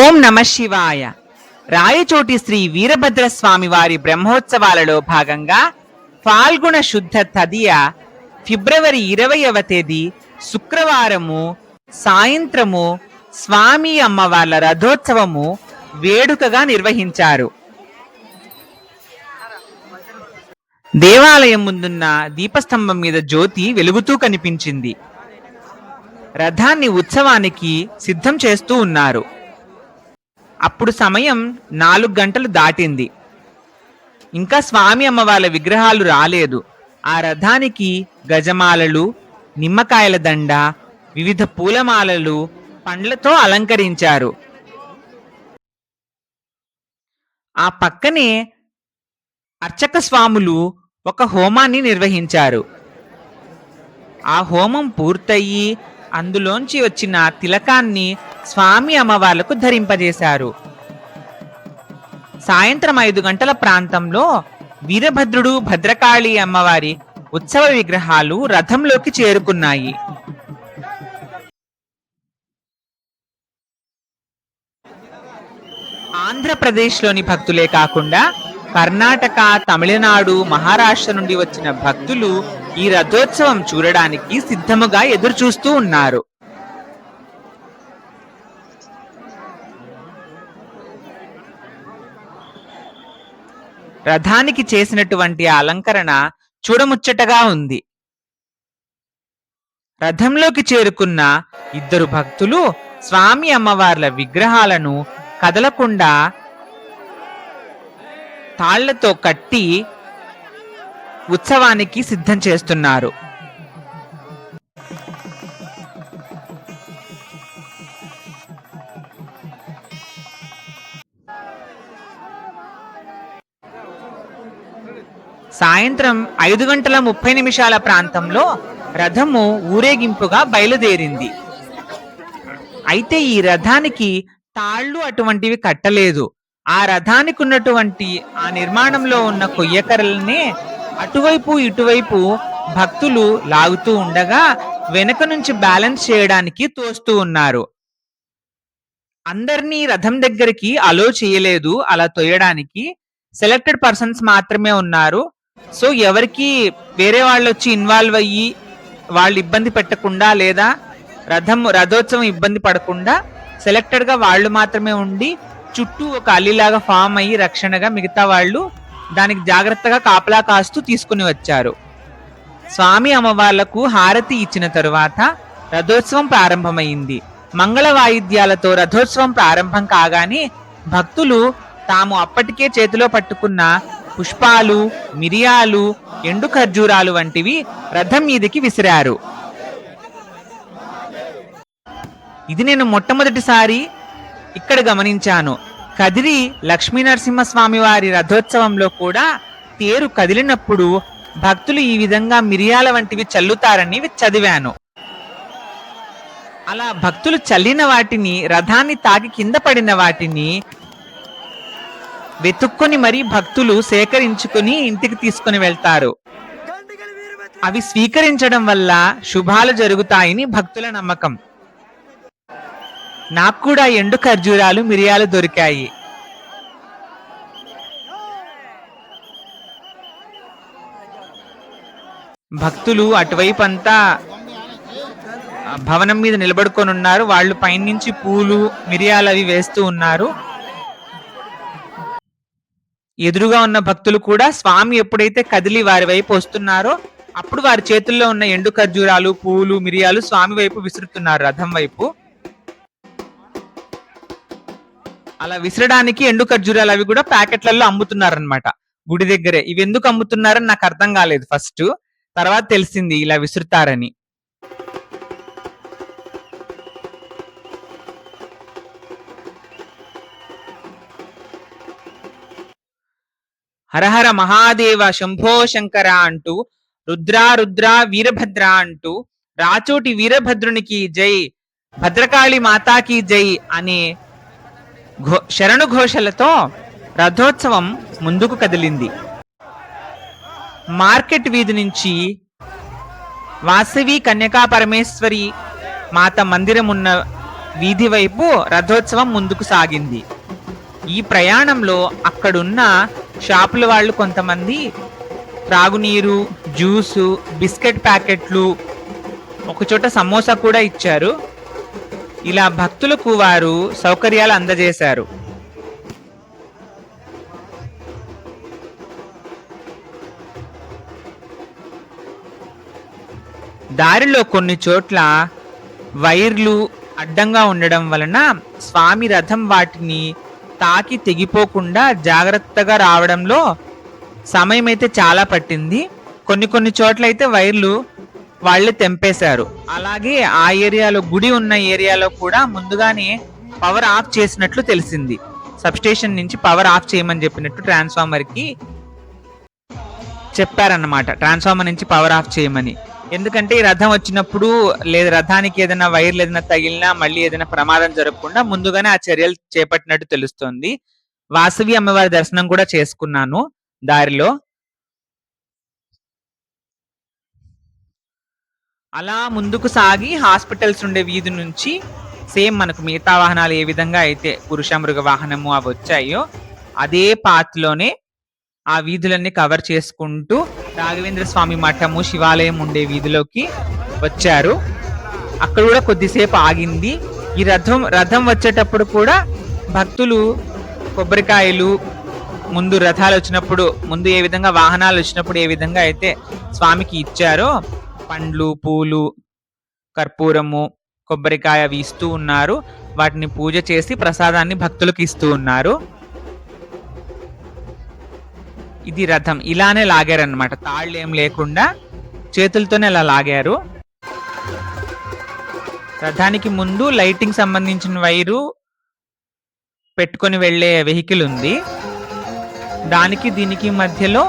ఓం నమ శివాయ. రాయచోటి శ్రీ వీరభద్రస్వామి వారి బ్రహ్మోత్సవాలలో భాగంగా ఫాల్గుణ శుద్ధ తదియ ఫిబ్రవరి 20వ తేదీ శుక్రవారము సాయంత్రము స్వామి అమ్మవార్ల రథోత్సవము వేడుకగా నిర్వహించారు. దేవాలయం ముందున్న దీపస్తంభం మీద జ్యోతి వెలుగుతూ కనిపించింది. రథాన్ని ఉత్సవానికి సిద్ధం చేస్తూ ఉన్నారు. అప్పుడు సమయం 4 గంటలు దాటింది. ఇంకా స్వామి అమ్మవార్ల విగ్రహాలు రాలేదు. ఆ రథానికి గజమాలలు, నిమ్మకాయల దండ, వివిధ పూలమాలలు, పండ్లతో అలంకరించారు. ఆ పక్కనే అర్చక స్వాములు ఒక హోమాన్ని నిర్వహించారు. ఆ హోమం పూర్తయి అందులోంచి వచ్చిన తిలకాన్ని స్వామి అమ్మవార్లకు ధరింపజేశారు. సాయంత్రం 5 గంటల ప్రాంతంలో వీరభద్రుడు, భద్రకాళి అమ్మవారి ఉత్సవ విగ్రహాలు రథంలోకి చేరుకున్నాయి. ఆంధ్రప్రదేశ్లోని భక్తులే కాకుండా కర్ణాటక, తమిళనాడు, మహారాష్ట్ర నుండి వచ్చిన భక్తులు ఈ రథోత్సవం చూడడానికి సిద్ధముగా ఎదురు చూస్తూ ఉన్నారు. రథానికి చేసినటువంటి అలంకరణ చూడముచ్చటగా ఉంది. రథంలోకి చేరుకున్న 2 భక్తులు స్వామి అమ్మవార్ల విగ్రహాలను కదలకుండా తాళ్లతో కట్టి ఉత్సవానికి సిద్ధం చేస్తున్నారు. సాయంత్రం 5 గంటల 30 నిమిషాల ప్రాంతంలో రథము ఊరేగింపుగా బయలుదేరింది. అయితే ఈ రథానికి తాళ్ళు అటువంటివి కట్టలేదు. ఆ రథానికి ఉన్నటువంటి ఆ నిర్మాణంలో ఉన్న కొయ్యకర్రలనే అటువైపు ఇటువైపు భక్తులు లాగుతూ ఉండగా వెనక నుంచి బ్యాలెన్స్ చేయడానికి తోస్తూ ఉన్నారు. అందరినీ రథం దగ్గరికి అలో చేయలేదు. అలా తోయడానికి సెలెక్టెడ్ పర్సన్స్ మాత్రమే ఉన్నారు. సో ఎవరికి వేరే వాళ్ళు వచ్చి ఇన్వాల్వ్ అయ్యి వాళ్ళు ఇబ్బంది పెట్టకుండా లేదా రథోత్సవం ఇబ్బంది పడకుండా సెలెక్టెడ్ గా వాళ్ళు మాత్రమే ఉండి చుట్టూ ఒక అల్లిలాగా ఫామ్ అయ్యి రక్షణగా మిగతా వాళ్ళు దానికి జాగ్రత్తగా కాపలా కాస్తూ తీసుకుని వచ్చారు. స్వామి అమ్మవార్లకు హారతి ఇచ్చిన తరువాత రథోత్సవం ప్రారంభమైంది. మంగళ వాయిద్యాలతో రథోత్సవం ప్రారంభం కాగానే భక్తులు తాము అప్పటికే చేతిలో పట్టుకున్న పుష్పాలు, మిరియాలు, ఎండు ఖర్జూరాలు వంటివి రథం మీదకి విసిరారు. ఇది నేను మొట్టమొదటిసారి ఇక్కడ గమనించాను. కదిరి లక్ష్మీనరసింహస్వామి వారి రథోత్సవంలో కూడా తేరు కదిలినప్పుడు భక్తులు ఈ విధంగా మిరియాల వంటివి చల్లుతారని చదివాను. అలా భక్తులు చల్లిన వాటిని, రథాన్ని తాకి కింద పడిన వాటిని వెతుక్కొని మరీ భక్తులు సేకరించుకుని ఇంటికి తీసుకుని వెళ్తారు. అవి స్వీకరించడం వల్ల శుభాలు జరుగుతాయని భక్తుల నమ్మకం. నాకు కూడా ఎండు ఖర్జూరాలు, మిరియాలు దొరికాయి. భక్తులు అటువైపు అంతా భవనం మీద నిలబడుకొని ఉన్నారు. వాళ్ళు పైనుంచి పూలు, మిరియాలు అవి వేస్తూ ఉన్నారు. ఎదురుగా ఉన్న భక్తులు కూడా స్వామి ఎప్పుడైతే కదిలి వారి వైపు వస్తున్నారో అప్పుడు వారి చేతుల్లో ఉన్న ఎండు ఖర్జూరాలు, పూలు, మిరియాలు స్వామి వైపు విసురుతున్నారు, రథం వైపు. అలా విసరడానికి ఎండు ఖర్జూరాలు అవి కూడా ప్యాకెట్లలో అమ్ముతున్నారనమాట గుడి దగ్గరే. ఇవి ఎందుకు అమ్ముతున్నారని నాకు అర్థం కాలేదు ఫస్ట్. తర్వాత తెలిసింది ఇలా విసురుతారని. హరహర మహాదేవ శంభో శంకర అంటూ, రుద్రా రుద్రా వీరభద్ర అంటూ, రాచోటి వీరభద్రునికి జై, భద్రకాళి మాతాకి జై అనే శరణు ఘోషలతో రథోత్సవం ముందుకు కదిలింది. మార్కెట్ వీధి నుంచి వాసవి కన్యకా పరమేశ్వరి మాత మందిరం ఉన్న వీధి వైపు రథోత్సవం ముందుకు సాగింది. ఈ ప్రయాణంలో అక్కడున్న షాపుల వాళ్ళు కొంతమంది త్రాగునీరు, జ్యూసు, బిస్కెట్ ప్యాకెట్లు, ఒకచోట సమోసా కూడా ఇచ్చారు. ఇలా భక్తులకు వారు సౌకర్యాలు అందజేశారు. దారిలో కొన్ని చోట్ల వైర్లు అడ్డంగా ఉండడం వలన స్వామి రథం వాటిని తాకి తెగిపోకుండా జాగ్రత్తగా రావడంలో సమయం అయితే చాలా పట్టింది. కొన్ని చోట్ల అయితే వైర్లు వాళ్ళే తెంపేశారు. అలాగే ఆ ఏరియాలో గుడి ఉన్న ఏరియాలో కూడా ముందుగానే పవర్ ఆఫ్ చేసినట్లు తెలిసింది. సబ్స్టేషన్ నుంచి పవర్ ఆఫ్ చేయమని చెప్పినట్టు ట్రాన్స్ఫార్మర్ కి చెప్పారన్నమాట. ట్రాన్స్ఫార్మర్ నుంచి పవర్ ఆఫ్ చేయమని. ఎందుకంటే ఈ రథం వచ్చినప్పుడు లేదా రథానికి ఏదైనా వైర్లు ఏదైనా తగిలినా మళ్ళీ ఏదైనా ప్రమాదం జరగకుండా ముందుగానే ఆ చర్యలు చేపట్టినట్టు తెలుస్తోంది. వాసవి అమ్మవారి దర్శనం కూడా చేసుకున్నాను దారిలో. అలా ముందుకు సాగి హాస్పిటల్స్ ఉండే వీధి నుంచి సేమ్ మనకు మిగతా వాహనాలు ఏ విధంగా అయితే పురుష మృగ వాహనము అవి వచ్చాయో అదే పాత్లోనే ఆ వీధులన్నీ కవర్ చేసుకుంటూ రాఘవేంద్ర స్వామి మఠము, శివాలయం ఉండే వీధిలోకి వచ్చారు. అక్కడ కూడా కొద్దిసేపు ఆగింది. ఈ రథం వచ్చేటప్పుడు కూడా భక్తులు కొబ్బరికాయలు, ముందు రథాలు వచ్చినప్పుడు, ముందు ఏ విధంగా వాహనాలు వచ్చినప్పుడు ఏ విధంగా అయితే స్వామికి ఇచ్చారో పండ్లు, పూలు, కర్పూరము, కొబ్బరికాయ అవి ఇస్తూ ఉన్నారు. వాటిని పూజ చేసి ప్రసాదాన్ని భక్తులకు ఇస్తూ ఉన్నారు. ఇది రథం ఇలానే లాగారనమాట. తాళ్ళు ఏం లేకుండా చేతులతోనే అలా లాగారు. రథానికి ముందు లైటింగ్ సంబంధించిన వైరు పెట్టుకొని వెళ్లే వెహికల్ ఉంది. దానికి దీనికి మధ్యలో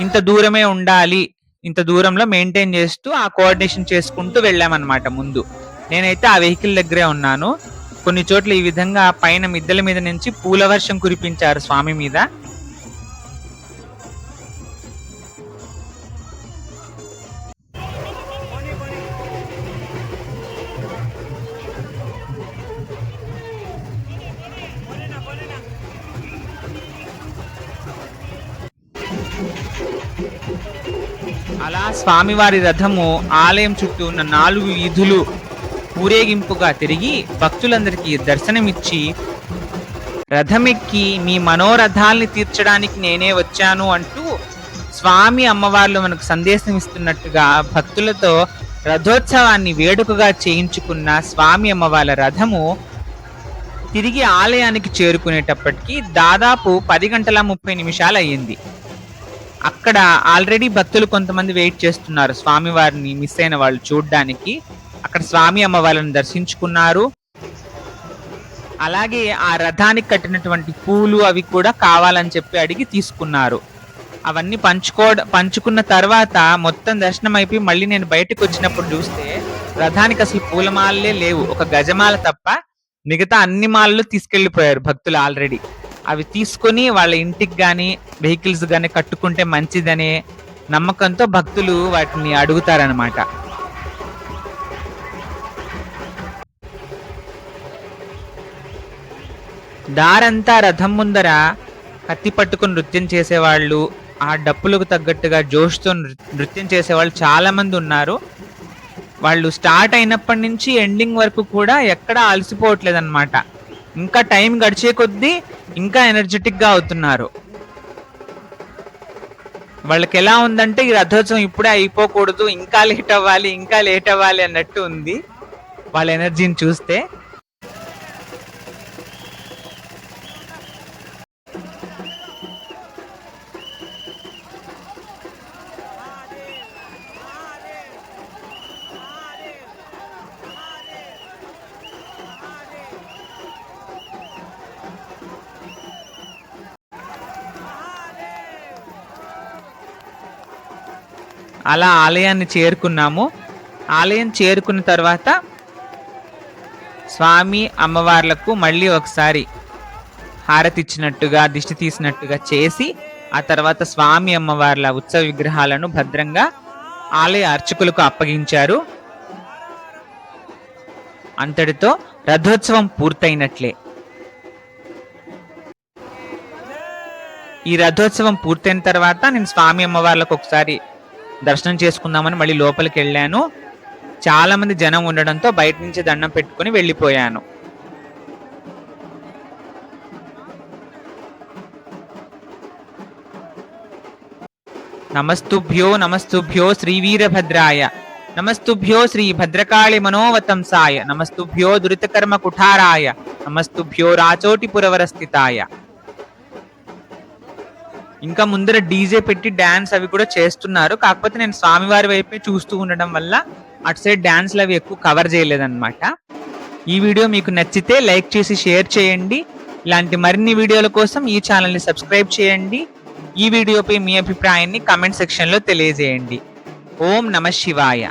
ఇంత దూరమే ఉండాలి, ఇంత దూరంలో మెయింటైన్ చేస్తూ ఆ కోఆర్డినేషన్ చేసుకుంటూ వెళ్ళామన్నమాట. ముందు నేనైతే ఆ వెహికల్ దగ్గరే ఉన్నాను. కొన్ని చోట్ల ఈ విధంగా పైన మిద్దెల మీద నుంచి పూల వర్షం కురిపించారు స్వామి మీద. అలా స్వామివారి రథము ఆలయం చుట్టూ ఉన్న 4 వీధులు ఊరేగింపుగా తిరిగి భక్తులందరికీ దర్శనమిచ్చి రథమెక్కి మీ మనోరథాల్ని తీర్చడానికి నేనే వచ్చాను అంటూ స్వామి అమ్మవార్లు మనకు సందేశం ఇస్తున్నట్టుగా భక్తులతో రథోత్సవాన్ని వేడుకగా చేయించుకున్న స్వామి అమ్మవార్ల రథము తిరిగి ఆలయానికి చేరుకునేటప్పటికి దాదాపు 10:30 అయ్యింది. అక్కడ ఆల్రెడీ భక్తులు కొంతమంది వెయిట్ చేస్తున్నారు స్వామివారిని మిస్ అయిన వాళ్ళు చూడ్డానికి. అక్కడ స్వామి అమ్మవారిని దర్శించుకున్నారు. అలాగే ఆ రథానికి కట్టినటువంటి పూలు అవి కూడా కావాలని చెప్పి అడిగి తీసుకున్నారు. అవన్నీ పంచుకున్న తర్వాత మొత్తం దర్శనం అయిపోయి మళ్ళీ నేను బయటకు వచ్చినప్పుడు చూస్తే రథానికి అసలు పూలమాలలే లేవు. ఒక గజమాల తప్ప మిగతా అన్ని మాలలు తీసుకెళ్లిపోయారు భక్తులు ఆల్రెడీ. అవి తీసుకొని వాళ్ళ ఇంటికి కానీ వెహికల్స్ కానీ కట్టుకుంటే మంచిదనే నమ్మకంతో భక్తులు వాటిని అడుగుతారనమాట. దారంతా రథం ముందర కత్తి పట్టుకుని నృత్యం చేసేవాళ్ళు, ఆ డప్పులకు తగ్గట్టుగా జోష్తో నృత్యం చేసేవాళ్ళు చాలా మంది ఉన్నారు. వాళ్ళు స్టార్ట్ అయినప్పటి నుంచి ఎండింగ్ వరకు కూడా ఎక్కడా అలసిపోవట్లేదన్నమాట. ఇంకా టైం గడిచే కొద్దీ ఇంకా ఎనర్జెటిక్ గా అవుతున్నారు. వాళ్ళకి ఎలా ఉందంటే ఈ రథోత్సవం ఇప్పుడే అయిపోకూడదు, ఇంకా లేట్ అవ్వాలి అన్నట్టు ఉంది వాళ్ళ ఎనర్జీని చూస్తే. అలా ఆలయాన్ని చేరుకున్నాము. ఆలయం చేరుకున్న తర్వాత స్వామి అమ్మవార్లకు మళ్ళీ ఒకసారి హారతి ఇచ్చినట్టుగా, దిష్టి తీసినట్టుగా చేసి ఆ తర్వాత స్వామి అమ్మవార్ల ఉత్సవ విగ్రహాలను భద్రంగా ఆలయ అర్చకులకు అప్పగించారు. అంతటితో రథోత్సవం పూర్తయినట్లే. ఈ రథోత్సవం పూర్తయిన తర్వాత నేను స్వామి అమ్మవార్లకు ఒకసారి దర్శనం చేసుకుందామని మళ్ళీ లోపలికి వెళ్ళాను. చాలా మంది జనం ఉండడంతో బయట నుంచి దండం పెట్టుకుని వెళ్ళిపోయాను. నమస్తుభ్యో నమస్తుభ్యో శ్రీ వీరభద్రాయ, నమస్తుభ్యో శ్రీ భద్రకాళి మనోవతంసాయ, నమస్తుభ్యో దురితకర్మ కుఠారాయ, నమస్తుభ్యో రాచోటి పురవరస్థితాయ. ఇంకా ముందర డీజే పెట్టి డాన్స్ అవి కూడా చేస్తున్నారు. కాకపోతే నేను స్వామివారి వైపే చూస్తూ ఉండడం వల్ల అటు సైడ్ డాన్స్లు అవి ఎక్కువ కవర్ చేయలేదన్నమాట. ఈ వీడియో మీకు నచ్చితే లైక్ చేసి షేర్ చేయండి. ఇలాంటి మరిన్ని వీడియోల కోసం ఈ ఛానల్ని సబ్స్క్రైబ్ చేయండి. ఈ వీడియోపై మీ అభిప్రాయాన్ని కామెంట్ సెక్షన్లో తెలియజేయండి. ఓం నమః శివాయ.